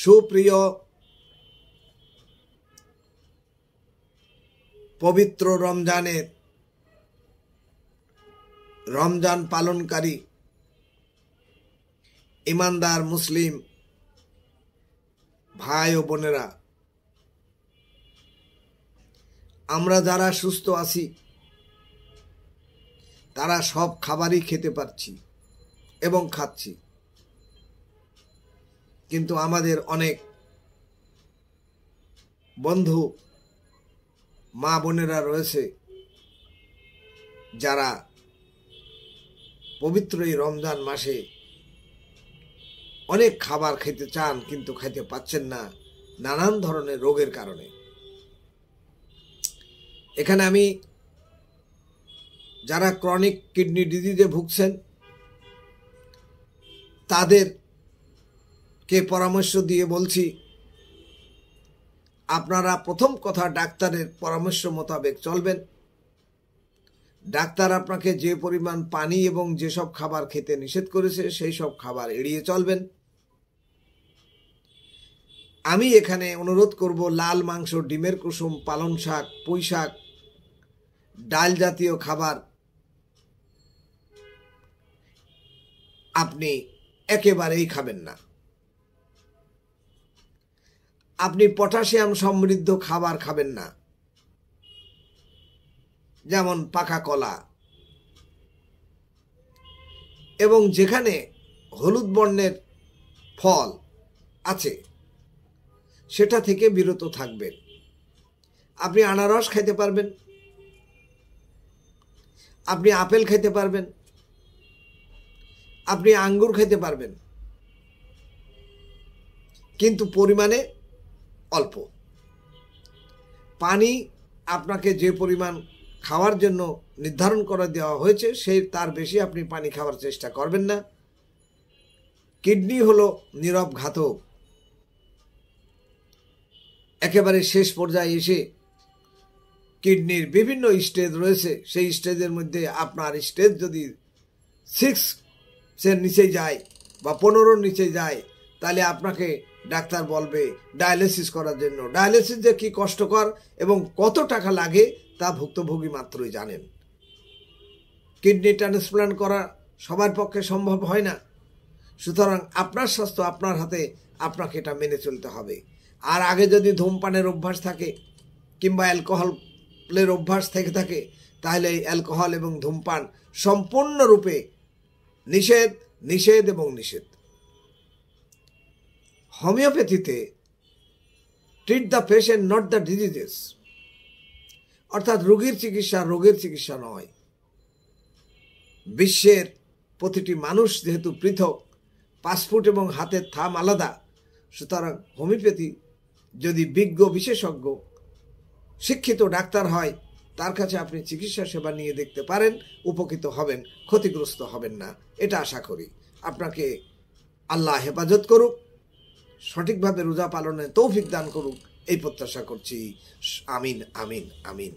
সুপ্রিয় পবিত্র রমজান পালনকারী ইমানদার মুসলিম ভাই ও বোনেরা, আমরা যারা সুস্থ আছি তারা সব খাবারই খেতে পারছি এবং খাচ্ছি, কিন্তু আমাদের অনেক বন্ধু মা বোনেরা রয়েছে যারা পবিত্র এই রমজান মাসে অনেক খাবার খেতে চান কিন্তু খেতে পাচ্ছেন না নানান ধরনের রোগের কারণে। এখানে আমি যারা ক্রনিক কিডনি ডিজিজে ভুগছেন তাদেরকে পরামর্শ দিয়ে বলছি, আপনারা প্রথম কথা ডাক্তারের পরামর্শ মোতাবেক চলবেন। ডাক্তার আপনাকে যে পরিমাণ পানি এবং যেসব খাবার খেতে নিষেধ করেছে সেই সব খাবার এড়িয়ে চলবেন। আমি এখানে অনুরোধ করব, লাল মাংস, ডিমের কুসুম, পালং শাক, পুঁই শাক, ডাল জাতীয় খাবার আপনি একেবারেই খাবেন না। আপনি পটাশিয়াম সমৃদ্ধ খাবার খাবেন না, যেমন পাকা কলা, এবং যেখানে হলুদ বর্ণের ফল আছে সেটা থেকে বিরত থাকবেন। আপনি আনারস খেতে পারবেন, আপনি আপেল খেতে পারবেন, আপনি আঙ্গুর খেতে পারবেন, কিন্তু পরিমাণে অল্প। পানি আপনাকে যে পরিমাণ খাওয়ার জন্য নির্ধারণ করে দেওয়া হয়েছে তার বেশি আপনি পানি খাওয়ার চেষ্টা করবেন না। কিডনি হলো নীরব ঘাতক। একেবারে শেষ পর্যায়ে এসে কিডনির বিভিন্ন স্টেজ রয়েছে, সেই স্টেজের মধ্যে আপনার স্টেজ যদি 6 নিচে যায় বা 15 নিচে যায়, তাহলে আপনাকে ডাক্তার বলবে ডায়ালিসিস করার জন্য। ডায়ালিসিস যে কি কষ্টকর এবং কত টাকা লাগে তা ভুক্তভোগী মাত্রই জানেন। কিডনি ট্রান্সপ্লান্ট করা সবার পক্ষে সম্ভব হয় না, সুতরাং আপনার স্বাস্থ্য আপনার হাতে, আপনাকে এটা মেনে চলতে হবে। আর আগে যদি ধূমপানের অভ্যাস থাকে কিংবা অ্যালকোহলের অভ্যাস থেকে থাকে, তাহলে এই অ্যালকোহল এবং ধূমপান সম্পূর্ণরূপে নিষেধ, নিষেধ এবং নিষেধ। হোমিওপ্যাথিতে treat the patient not the diseases, অর্থাৎ রোগীর চিকিৎসা রোগের চিকিৎসা নয়। বিশ্বের প্রতিটি মানুষ যেহেতু পৃথক, পাসপোর্ট এবং হাতের থাম আলাদা, সুতরাং হোমিওপ্যাথি যদি বিজ্ঞ বিশেষজ্ঞ শিক্ষিত ডাক্তার হয়, তার কাছে আপনি চিকিৎসা সেবা নিয়ে দেখতে পারেন, উপকৃত হবেন, ক্ষতিগ্রস্ত হবেন না, এটা আশা করি। আপনাকে আল্লাহ হেফাজত করুক, সঠিকভাবে রোজা পালনে তৌফিক দান করুক, এই প্রত্যাশা করছি। আমিন, আমিন, আমিন।